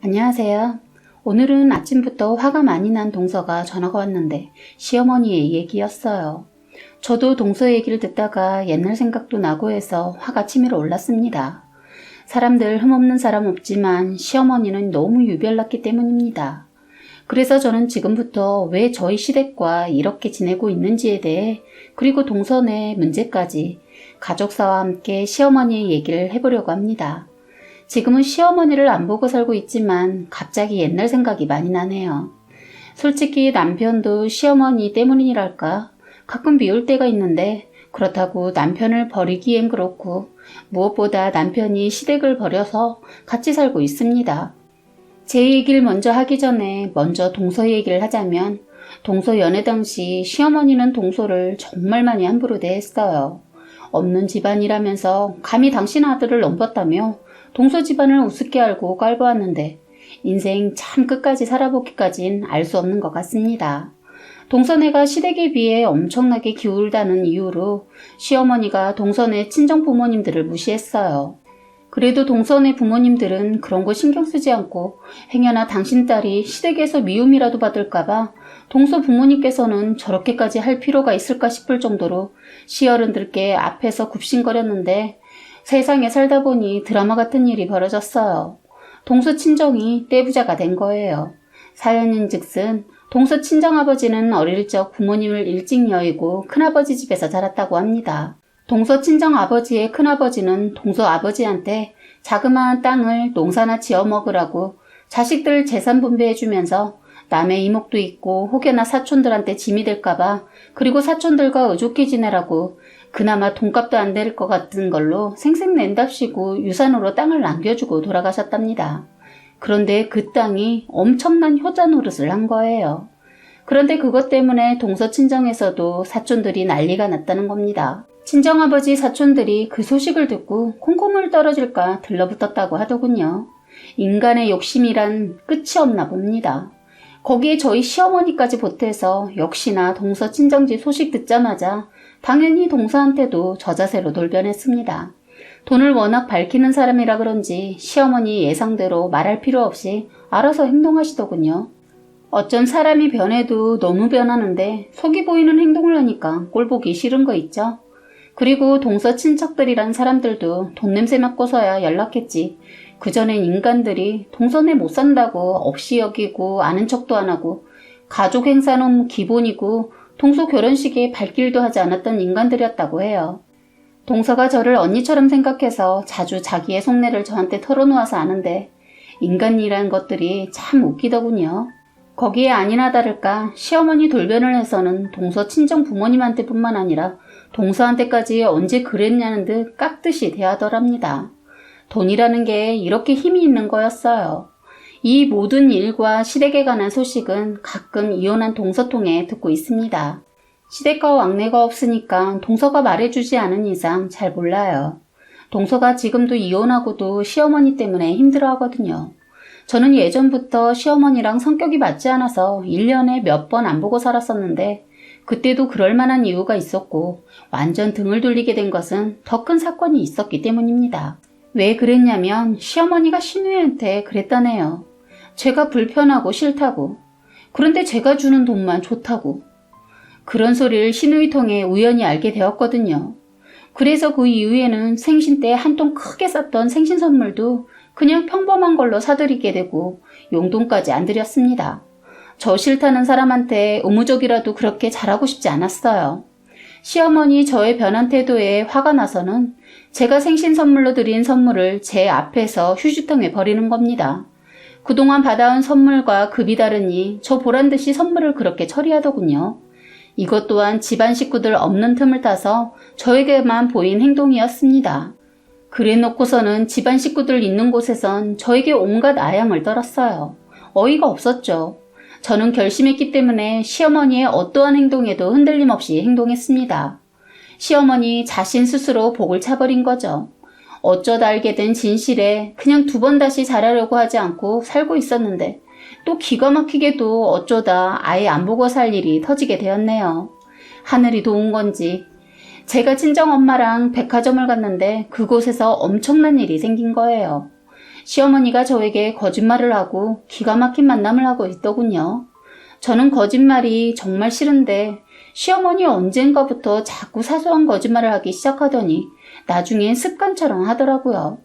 안녕하세요. 오늘은 아침부터 화가 많이 난 동서가 전화가 왔는데 시어머니의 얘기였어요. 저도 동서 얘기를 듣다가 옛날 생각도 나고 해서 화가 치밀어 올랐습니다. 사람들 흠없는 사람 없지만 시어머니는 너무 유별났기 때문입니다. 그래서 저는 지금부터 왜 저희 시댁과 이렇게 지내고 있는지에 대해 그리고 동서의 문제까지 가족사와 함께 시어머니의 얘기를 해보려고 합니다. 지금은 시어머니를 안 보고 살고 있지만 갑자기 옛날 생각이 많이 나네요. 솔직히 남편도 시어머니 때문이랄까 가끔 미울 때가 있는데 그렇다고 남편을 버리기엔 그렇고 무엇보다 남편이 시댁을 버려서 같이 살고 있습니다. 제 얘기를 먼저 하기 전에 먼저 동서 얘기를 하자면 동서 연애 당시 시어머니는 동서를 정말 많이 함부로 대했어요. 없는 집안이라면서 감히 당신 아들을 넘봤다며 동서 집안을 우습게 알고 깔보았는데 인생 참 끝까지 살아보기까진 알 수 없는 것 같습니다. 동서네가 시댁에 비해 엄청나게 기울다는 이유로 시어머니가 동서네 친정 부모님들을 무시했어요. 그래도 동서네 부모님들은 그런 거 신경 쓰지 않고 행여나 당신 딸이 시댁에서 미움이라도 받을까봐 동서 부모님께서는 저렇게까지 할 필요가 있을까 싶을 정도로 시어른들께 앞에서 굽신거렸는데 세상에 살다 보니 드라마 같은 일이 벌어졌어요. 동서 친정이 떼부자가 된 거예요. 사연인즉슨 동서 친정아버지는 어릴 적 부모님을 일찍 여의고 큰아버지 집에서 자랐다고 합니다. 동서 친정아버지의 큰아버지는 동서 아버지한테 자그마한 땅을 농사나 지어 먹으라고 자식들 재산 분배해주면서 남의 이목도 있고 혹여나 사촌들한테 짐이 될까봐 그리고 사촌들과 의좋게 지내라고 그나마 돈값도 안 될 것 같은 걸로 생색낸답시고 유산으로 땅을 남겨주고 돌아가셨답니다. 그런데 그 땅이 엄청난 효자 노릇을 한 거예요. 그런데 그것 때문에 동서 친정에서도 사촌들이 난리가 났다는 겁니다. 친정아버지 사촌들이 그 소식을 듣고 콩고물 떨어질까 들러붙었다고 하더군요. 인간의 욕심이란 끝이 없나 봅니다. 거기에 저희 시어머니까지 보태서 역시나 동서 친정집 소식 듣자마자 당연히 동서한테도 저자세로 돌변했습니다. 돈을 워낙 밝히는 사람이라 그런지 시어머니 예상대로 말할 필요 없이 알아서 행동하시더군요. 어쩐 사람이 변해도 너무 변하는데 속이 보이는 행동을 하니까 꼴보기 싫은 거 있죠. 그리고 동서 친척들이란 사람들도 돈 냄새 맡고서야 연락했지. 그전엔 인간들이 동서네 못 산다고 없이 여기고 아는 척도 안 하고 가족 행사는 기본이고 동서 결혼식에 발길도 하지 않았던 인간들이었다고 해요. 동서가 저를 언니처럼 생각해서 자주 자기의 속내를 저한테 털어놓아서 아는데 인간이란 것들이 참 웃기더군요. 거기에 아니나 다를까 시어머니 돌변을 해서는 동서 친정 부모님한테 뿐만 아니라 동서한테까지 언제 그랬냐는 듯 깍듯이 대하더랍니다. 돈이라는 게 이렇게 힘이 있는 거였어요. 이 모든 일과 시댁에 관한 소식은 가끔 이혼한 동서 통해 듣고 있습니다. 시댁과 왕래가 없으니까 동서가 말해주지 않은 이상 잘 몰라요. 동서가 지금도 이혼하고도 시어머니 때문에 힘들어하거든요. 저는 예전부터 시어머니랑 성격이 맞지 않아서 1년에 몇 번 안 보고 살았었는데 그때도 그럴 만한 이유가 있었고 완전 등을 돌리게 된 것은 더 큰 사건이 있었기 때문입니다. 왜 그랬냐면 시어머니가 시누이한테 그랬다네요. 제가 불편하고 싫다고. 그런데 제가 주는 돈만 좋다고. 그런 소리를 시누이 통해 우연히 알게 되었거든요. 그래서 그 이후에는 생신 때 한 통 크게 쌌던 생신 선물도 그냥 평범한 걸로 사드리게 되고 용돈까지 안 드렸습니다. 저 싫다는 사람한테 의무적이라도 그렇게 잘하고 싶지 않았어요. 시어머니 저의 변한 태도에 화가 나서는 제가 생신 선물로 드린 선물을 제 앞에서 휴지통에 버리는 겁니다. 그동안 받아온 선물과 급이 다르니 저 보란듯이 선물을 그렇게 처리하더군요. 이것 또한 집안 식구들 없는 틈을 타서 저에게만 보인 행동이었습니다. 그래 놓고서는 집안 식구들 있는 곳에선 저에게 온갖 아양을 떨었어요. 어이가 없었죠. 저는 결심했기 때문에 시어머니의 어떠한 행동에도 흔들림 없이 행동했습니다. 시어머니 자신 스스로 복을 차버린 거죠. 어쩌다 알게 된 진실에 그냥 두 번 다시 잘하려고 하지 않고 살고 있었는데 또 기가 막히게도 어쩌다 아예 안 보고 살 일이 터지게 되었네요. 하늘이 도운 건지 제가 친정엄마랑 백화점을 갔는데 그곳에서 엄청난 일이 생긴 거예요. 시어머니가 저에게 거짓말을 하고 기가 막힌 만남을 하고 있더군요. 저는 거짓말이 정말 싫은데 시어머니 언젠가부터 자꾸 사소한 거짓말을 하기 시작하더니 나중엔 습관처럼 하더라고요.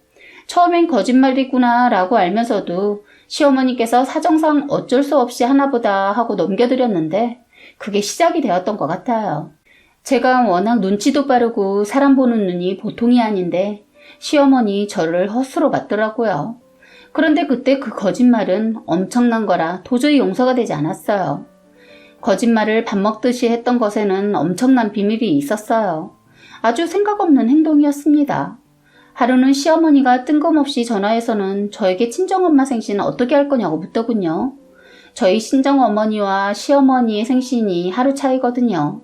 처음엔 거짓말이구나 라고 알면서도 시어머니께서 사정상 어쩔 수 없이 하나보다 하고 넘겨드렸는데 그게 시작이 되었던 것 같아요. 제가 워낙 눈치도 빠르고 사람 보는 눈이 보통이 아닌데 시어머니 저를 헛수로 봤더라고요. 그런데 그때 그 거짓말은 엄청난 거라 도저히 용서가 되지 않았어요. 거짓말을 밥 먹듯이 했던 것에는 엄청난 비밀이 있었어요. 아주 생각 없는 행동이었습니다. 하루는 시어머니가 뜬금없이 전화해서는 저에게 친정엄마 생신 어떻게 할 거냐고 묻더군요. 저희 친정어머니와 시어머니의 생신이 하루 차이거든요.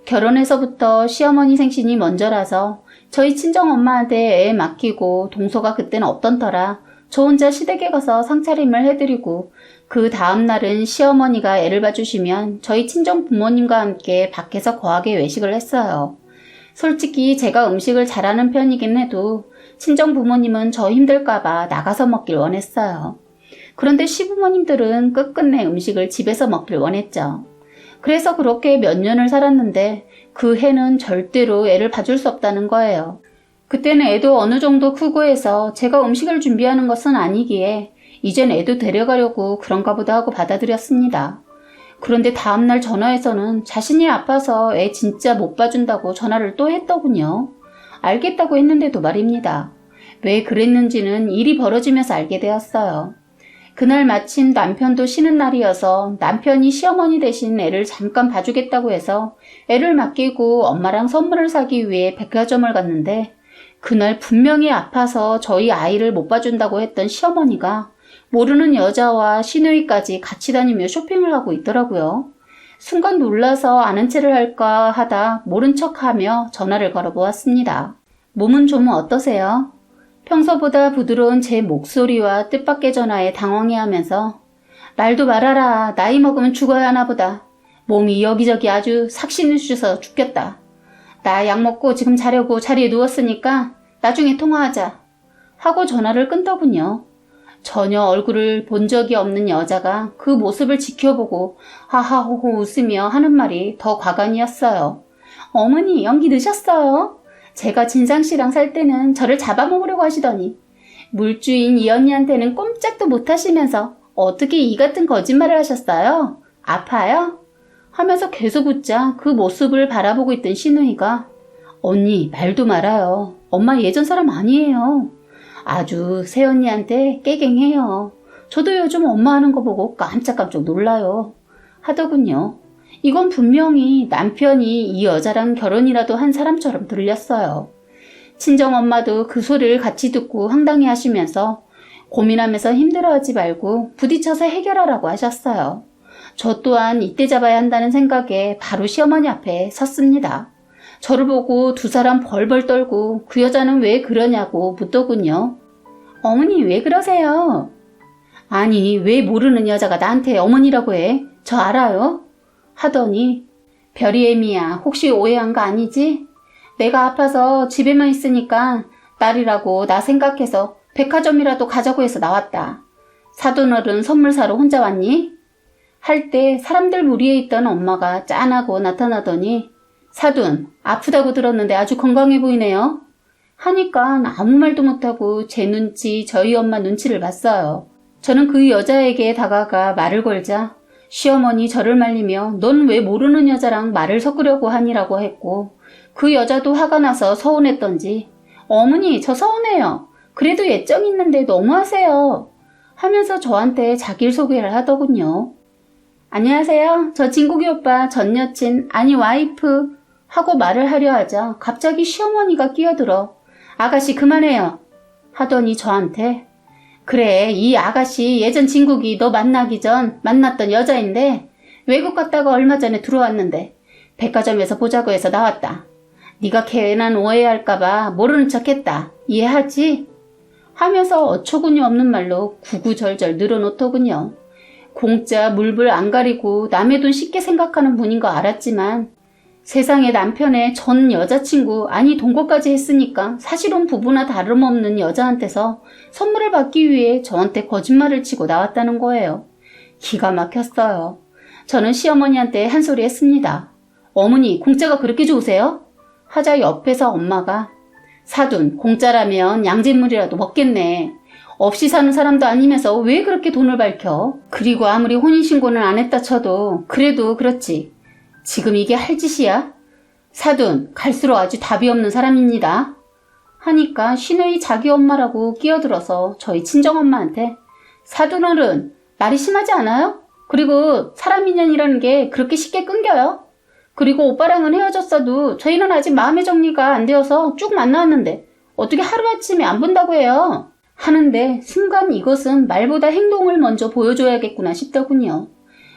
결혼해서부터 시어머니 생신이 먼저라서 저희 친정엄마한테 애 맡기고 동서가 그때는 없던 터라 저 혼자 시댁에 가서 상차림을 해드리고 그 다음날은 시어머니가 애를 봐주시면 저희 친정 부모님과 함께 밖에서 거하게 외식을 했어요. 솔직히 제가 음식을 잘하는 편이긴 해도 친정 부모님은 저 힘들까봐 나가서 먹길 원했어요. 그런데 시부모님들은 끝끝내 음식을 집에서 먹길 원했죠. 그래서 그렇게 몇 년을 살았는데 그 해는 절대로 애를 봐줄 수 없다는 거예요. 그때는 애도 어느 정도 크고 해서 제가 음식을 준비하는 것은 아니기에 이젠 애도 데려가려고 그런가 보다 하고 받아들였습니다. 그런데 다음날 전화해서는 자신이 아파서 애 진짜 못 봐준다고 전화를 또 했더군요. 알겠다고 했는데도 말입니다. 왜 그랬는지는 일이 벌어지면서 알게 되었어요. 그날 마침 남편도 쉬는 날이어서 남편이 시어머니 대신 애를 잠깐 봐주겠다고 해서 애를 맡기고 엄마랑 선물을 사기 위해 백화점을 갔는데 그날 분명히 아파서 저희 아이를 못 봐준다고 했던 시어머니가 모르는 여자와 시누이까지 같이 다니며 쇼핑을 하고 있더라고요. 순간 놀라서 아는 체를 할까 하다 모른 척하며 전화를 걸어보았습니다. 몸은 좀 어떠세요? 평소보다 부드러운 제 목소리와 뜻밖의 전화에 당황해하면서 말도 말아라. 나이 먹으면 죽어야 하나 보다. 몸이 여기저기 아주 삭신을 쑤셔서 죽겠다. 나 약 먹고 지금 자려고 자리에 누웠으니까 나중에 통화하자. 하고 전화를 끊더군요. 전혀 얼굴을 본 적이 없는 여자가 그 모습을 지켜보고 하하호호 웃으며 하는 말이 더 과간이었어요. 어머니 연기 늦었어요. 제가 진상씨랑 살 때는 저를 잡아먹으려고 하시더니 물주인 이 언니한테는 꼼짝도 못하시면서 어떻게 이 같은 거짓말을 하셨어요? 아파요? 하면서 계속 웃자 그 모습을 바라보고 있던 시누이가 언니 말도 말아요. 엄마 예전 사람 아니에요. 아주 새언니한테 깨갱해요. 저도 요즘 엄마 하는 거 보고 깜짝깜짝 놀라요. 하더군요. 이건 분명히 남편이 이 여자랑 결혼이라도 한 사람처럼 들렸어요. 친정엄마도 그 소리를 같이 듣고 황당해 하시면서 고민하면서 힘들어하지 말고 부딪혀서 해결하라고 하셨어요. 저 또한 이때 잡아야 한다는 생각에 바로 시어머니 앞에 섰습니다. 저를 보고 두 사람 벌벌 떨고 그 여자는 왜 그러냐고 묻더군요. 어머니 왜 그러세요? 아니 왜 모르는 여자가 나한테 어머니라고 해? 저 알아요? 하더니 별이애미야 혹시 오해한 거 아니지? 내가 아파서 집에만 있으니까 딸이라고 나 생각해서 백화점이라도 가자고 해서 나왔다. 사돈어른 선물 사러 혼자 왔니? 할 때 사람들 무리에 있던 엄마가 짠하고 나타나더니 사돈 아프다고 들었는데 아주 건강해 보이네요. 하니까 아무 말도 못하고 제 눈치 저희 엄마 눈치를 봤어요. 저는 그 여자에게 다가가 말을 걸자 시어머니 저를 말리며 넌 왜 모르는 여자랑 말을 섞으려고 하니라고 했고 그 여자도 화가 나서 서운했던지 어머니 저 서운해요. 그래도 애정 있는데 너무하세요. 하면서 저한테 자기 소개를 하더군요. 안녕하세요. 저 진국이 오빠 전 여친 아니 와이프 하고 말을 하려 하자 갑자기 시어머니가 끼어들어 아가씨 그만해요 하더니 저한테 그래 이 아가씨 예전 진국이 너 만나기 전 만났던 여자인데 외국 갔다가 얼마 전에 들어왔는데 백화점에서 보자고 해서 나왔다. 네가 괜한 오해할까봐 모르는 척했다. 이해하지? 하면서 어처구니 없는 말로 구구절절 늘어놓더군요. 공짜 물불 안 가리고 남의 돈 쉽게 생각하는 분인 거 알았지만 세상에 남편의 전 여자친구, 아니 동거까지 했으니까 사실혼 부부나 다름없는 여자한테서 선물을 받기 위해 저한테 거짓말을 치고 나왔다는 거예요. 기가 막혔어요. 저는 시어머니한테 한 소리 했습니다. 어머니, 공짜가 그렇게 좋으세요? 하자 옆에서 엄마가 사돈, 공짜라면 양잿물이라도 먹겠네. 없이 사는 사람도 아니면서 왜 그렇게 돈을 밝혀? 그리고 아무리 혼인신고는 안 했다 쳐도 그래도 그렇지. 지금 이게 할 짓이야? 사돈, 갈수록 아주 답이 없는 사람입니다. 하니까 신우이 자기 엄마라고 끼어들어서 저희 친정엄마한테 사돈어른, 말이 심하지 않아요? 그리고 사람 인연이라는 게 그렇게 쉽게 끊겨요? 그리고 오빠랑은 헤어졌어도 저희는 아직 마음의 정리가 안 되어서 쭉 만나왔는데 어떻게 하루아침에 안 본다고 해요? 하는데 순간 이것은 말보다 행동을 먼저 보여줘야겠구나 싶더군요.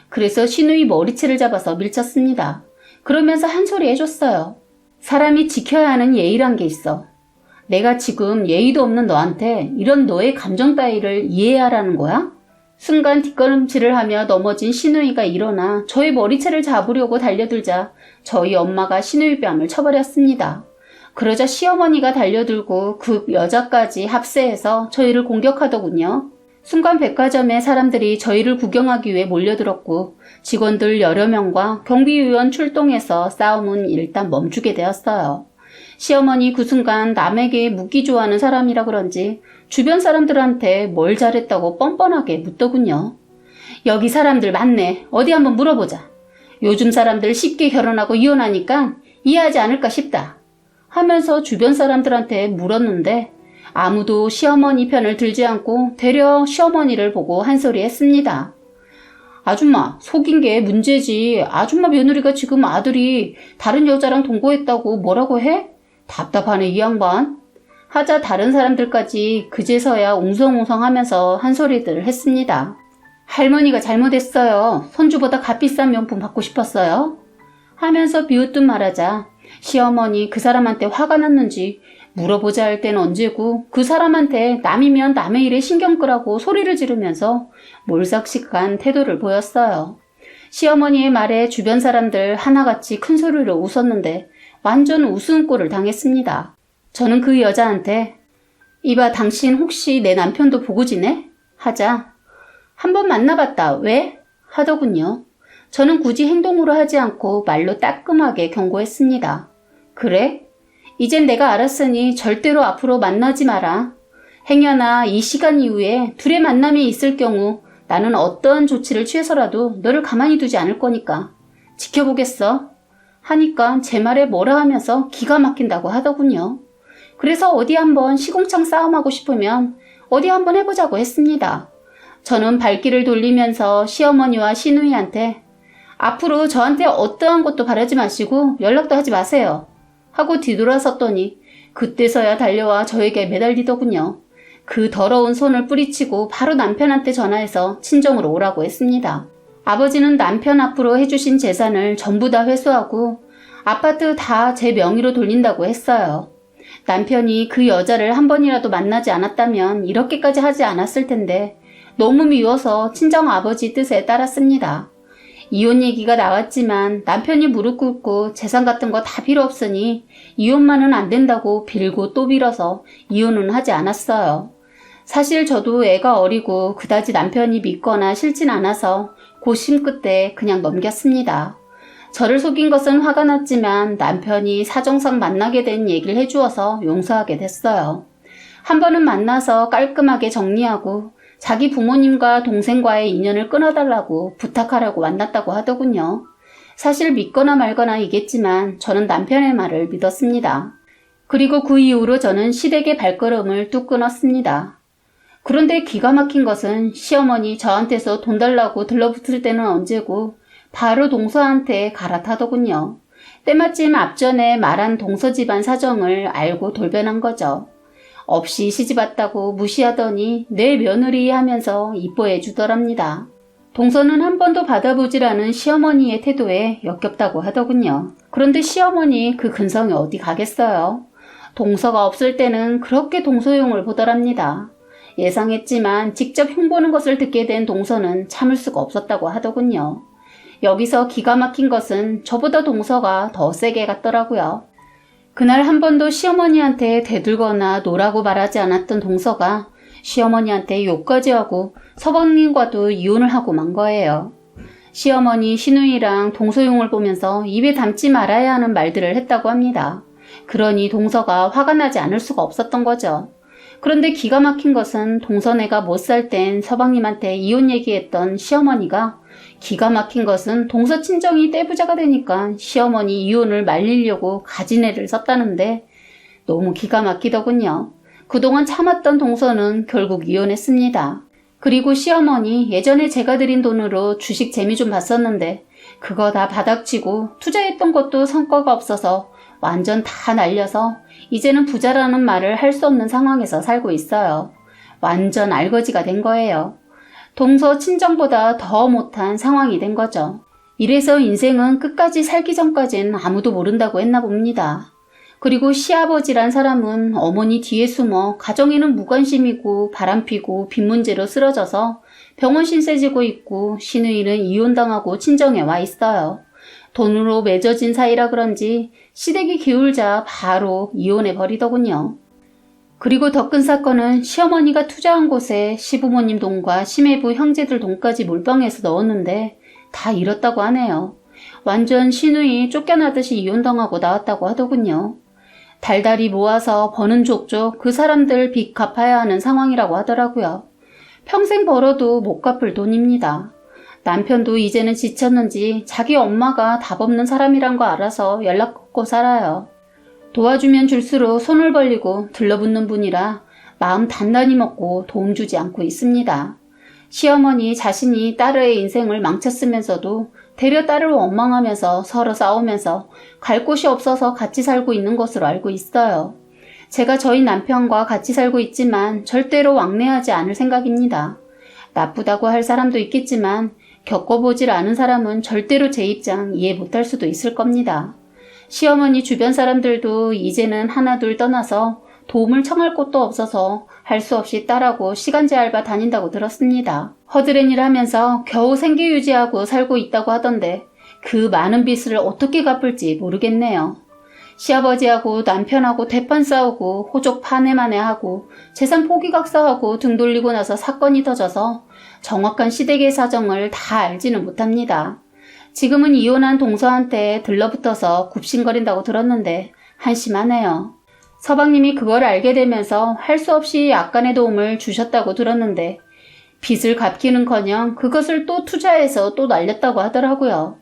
그래서 신우이 머리채를 잡아서 밀쳤습니다. 그러면서 한 소리 해줬어요. 사람이 지켜야 하는 예의란 게 있어. 내가 지금 예의도 없는 너한테 이런 너의 감정 따위를 이해하라는 거야? 순간 뒷걸음질을 하며 넘어진 신우이가 일어나 저의 머리채를 잡으려고 달려들자 저희 엄마가 신우이 뺨을 쳐버렸습니다. 그러자 시어머니가 달려들고 그 여자까지 합세해서 저희를 공격하더군요. 순간 백화점에 사람들이 저희를 구경하기 위해 몰려들었고 직원들 여러 명과 경비위원 출동해서 싸움은 일단 멈추게 되었어요. 시어머니 그 순간 남에게 묻기 좋아하는 사람이라 그런지 주변 사람들한테 뭘 잘했다고 뻔뻔하게 묻더군요. 여기 사람들 많네. 어디 한번 물어보자. 요즘 사람들 쉽게 결혼하고 이혼하니까 이해하지 않을까 싶다. 하면서 주변 사람들한테 물었는데 아무도 시어머니 편을 들지 않고 되려 시어머니를 보고 한 소리 했습니다. 아줌마, 속인 게 문제지. 아줌마 며느리가 지금 아들이 다른 여자랑 동거했다고 뭐라고 해? 답답하네 이 양반. 하자 다른 사람들까지 그제서야 웅성웅성하면서 한 소리들을 했습니다. 할머니가 잘못했어요. 손주보다 값비싼 명품 받고 싶었어요. 하면서 비웃듯 말하자 시어머니 그 사람한테 화가 났는지 물어보자 할 땐 언제고 그 사람한테 남이면 남의 일에 신경 끄라고 소리를 지르면서 몰삭식한 태도를 보였어요. 시어머니의 말에 주변 사람들 하나같이 큰 소리로 웃었는데 완전 웃음꼴을 당했습니다. 저는 그 여자한테 이봐 당신 혹시 내 남편도 보고 지내? 하자 한번 만나봤다. 왜? 하더군요. 저는 굳이 행동으로 하지 않고 말로 따끔하게 경고했습니다. 그래? 이젠 내가 알았으니 절대로 앞으로 만나지 마라. 행여나 이 시간 이후에 둘의 만남이 있을 경우 나는 어떠한 조치를 취해서라도 너를 가만히 두지 않을 거니까 지켜보겠어. 하니까 제 말에 뭐라 하면서 기가 막힌다고 하더군요. 그래서 어디 한번 시궁창 싸움하고 싶으면 어디 한번 해보자고 했습니다. 저는 발길을 돌리면서 시어머니와 시누이한테 앞으로 저한테 어떠한 것도 바라지 마시고 연락도 하지 마세요. 하고 뒤돌아섰더니 그때서야 달려와 저에게 매달리더군요. 그 더러운 손을 뿌리치고 바로 남편한테 전화해서 친정으로 오라고 했습니다. 아버지는 남편 앞으로 해주신 재산을 전부 다 회수하고 아파트 다 제 명의로 돌린다고 했어요. 남편이 그 여자를 한 번이라도 만나지 않았다면 이렇게까지 하지 않았을 텐데 너무 미워서 친정 아버지 뜻에 따랐습니다. 이혼 얘기가 나왔지만 남편이 무릎 꿇고 재산 같은 거 다 필요 없으니 이혼만은 안 된다고 빌고 또 빌어서 이혼은 하지 않았어요. 사실 저도 애가 어리고 그다지 남편이 믿거나 싫진 않아서 고심 끝에 그냥 넘겼습니다. 저를 속인 것은 화가 났지만 남편이 사정상 만나게 된 얘기를 해주어서 용서하게 됐어요. 한 번은 만나서 깔끔하게 정리하고 자기 부모님과 동생과의 인연을 끊어달라고 부탁하려고 만났다고 하더군요. 사실 믿거나 말거나 이겠지만 저는 남편의 말을 믿었습니다. 그리고 그 이후로 저는 시댁의 발걸음을 뚝 끊었습니다. 그런데 기가 막힌 것은 시어머니 저한테서 돈 달라고 들러붙을 때는 언제고 바로 동서한테 갈아타더군요. 때마침 앞전에 말한 동서 집안 사정을 알고 돌변한 거죠. 없이 시집왔다고 무시하더니 내 며느리 하면서 이뻐해 주더랍니다. 동서는 한 번도 받아보질 않은 시어머니의 태도에 역겹다고 하더군요. 그런데 시어머니 그 근성이 어디 가겠어요. 동서가 없을 때는 그렇게 동서용을 보더랍니다. 예상했지만 직접 흉보는 것을 듣게 된 동서는 참을 수가 없었다고 하더군요. 여기서 기가 막힌 것은 저보다 동서가 더 세게 갔더라고요. 그날 한 번도 시어머니한테 대들거나 노라고 말하지 않았던 동서가 시어머니한테 욕까지 하고 서방님과도 이혼을 하고 만 거예요. 시어머니 시누이랑 동서용을 보면서 입에 담지 말아야 하는 말들을 했다고 합니다. 그러니 동서가 화가 나지 않을 수가 없었던 거죠. 그런데 기가 막힌 것은 동서네가 못 살 땐 서방님한테 이혼 얘기했던 시어머니가 기가 막힌 것은 동서 친정이 떼부자가 되니까 시어머니 이혼을 말리려고 가진 애를 썼다는데 너무 기가 막히더군요. 그동안 참았던 동서는 결국 이혼했습니다. 그리고 시어머니 예전에 제가 드린 돈으로 주식 재미 좀 봤었는데 그거 다 바닥치고 투자했던 것도 성과가 없어서 완전 다 날려서 이제는 부자라는 말을 할 수 없는 상황에서 살고 있어요. 완전 알거지가 된 거예요. 동서 친정보다 더 못한 상황이 된 거죠. 이래서 인생은 끝까지 살기 전까진 아무도 모른다고 했나 봅니다. 그리고 시아버지란 사람은 어머니 뒤에 숨어 가정에는 무관심이고 바람피고 빚 문제로 쓰러져서 병원 신세 지고 있고 시누이는 이혼당하고 친정에 와 있어요. 돈으로 맺어진 사이라 그런지 시댁이 기울자 바로 이혼해 버리더군요. 그리고 더 큰 사건은 시어머니가 투자한 곳에 시부모님 돈과 시매부 형제들 돈까지 몰빵해서 넣었는데 다 잃었다고 하네요. 완전 시누이 쫓겨나듯이 이혼당하고 나왔다고 하더군요. 달달이 모아서 버는 족족 그 사람들 빚 갚아야 하는 상황이라고 하더라고요. 평생 벌어도 못 갚을 돈입니다. 남편도 이제는 지쳤는지 자기 엄마가 답 없는 사람이란 거 알아서 연락 끊고 살아요. 도와주면 줄수록 손을 벌리고 들러붙는 분이라 마음 단단히 먹고 도움 주지 않고 있습니다. 시어머니 자신이 딸의 인생을 망쳤으면서도 되려 딸을 원망하면서 서로 싸우면서 갈 곳이 없어서 같이 살고 있는 것으로 알고 있어요. 제가 저희 남편과 같이 살고 있지만 절대로 왕래하지 않을 생각입니다. 나쁘다고 할 사람도 있겠지만 겪어보질 않은 사람은 절대로 제 입장 이해 못할 수도 있을 겁니다. 시어머니 주변 사람들도 이제는 하나둘 떠나서 도움을 청할 곳도 없어서 할 수 없이 딸하고 시간제 알바 다닌다고 들었습니다. 허드렛 일 하면서 겨우 생계 유지하고 살고 있다고 하던데 그 많은 빚을 어떻게 갚을지 모르겠네요. 시아버지하고 남편하고 대판 싸우고 호적 파내마내 하고 재산 포기각사하고 등 돌리고 나서 사건이 터져서 정확한 시댁의 사정을 다 알지는 못합니다. 지금은 이혼한 동서한테 들러붙어서 굽신거린다고 들었는데 한심하네요. 서방님이 그걸 알게 되면서 할 수 없이 약간의 도움을 주셨다고 들었는데 빚을 갚기는커녕 그것을 또 투자해서 또 날렸다고 하더라고요.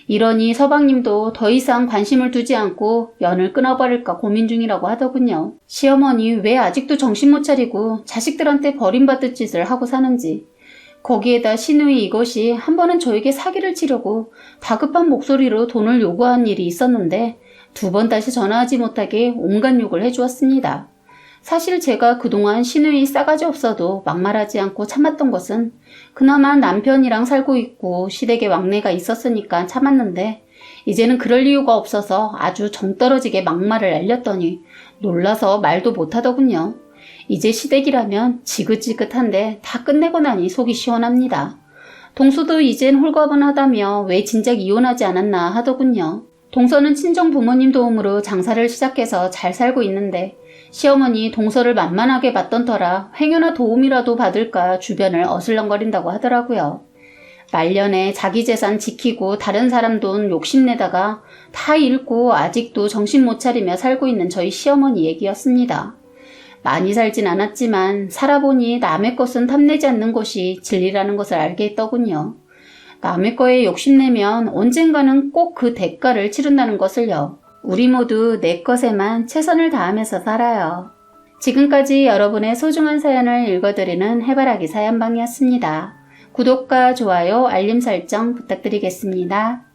이러니 서방님도 더 이상 관심을 두지 않고 연을 끊어버릴까 고민 중이라고 하더군요. 시어머니 왜 아직도 정신 못 차리고 자식들한테 버림받을 짓을 하고 사는지. 거기에다 시누이 이것이 한 번은 저에게 사기를 치려고 다급한 목소리로 돈을 요구한 일이 있었는데 두 번 다시 전화하지 못하게 온갖 욕을 해주었습니다. 사실 제가 그동안 시누이 싸가지 없어도 막말하지 않고 참았던 것은 그나마 남편이랑 살고 있고 시댁에 왕래가 있었으니까 참았는데 이제는 그럴 이유가 없어서 아주 정떨어지게 막말을 날렸더니 놀라서 말도 못하더군요. 이제 시댁이라면 지긋지긋한데 다 끝내고 나니 속이 시원합니다. 동서도 이젠 홀가분하다며 왜 진작 이혼하지 않았나 하더군요. 동서는 친정 부모님 도움으로 장사를 시작해서 잘 살고 있는데 시어머니 동서를 만만하게 봤던 터라 행여나 도움이라도 받을까 주변을 어슬렁거린다고 하더라고요. 말년에 자기 재산 지키고 다른 사람 돈 욕심내다가 다 잃고 아직도 정신 못 차리며 살고 있는 저희 시어머니 얘기였습니다. 많이 살진 않았지만 살아보니 남의 것은 탐내지 않는 것이 진리라는 것을 알게 했더군요. 남의 거에 욕심내면 언젠가는 꼭 그 대가를 치른다는 것을요. 우리 모두 내 것에만 최선을 다하면서 살아요. 지금까지 여러분의 소중한 사연을 읽어드리는 해바라기 사연방이었습니다. 구독과 좋아요, 알림 설정 부탁드리겠습니다.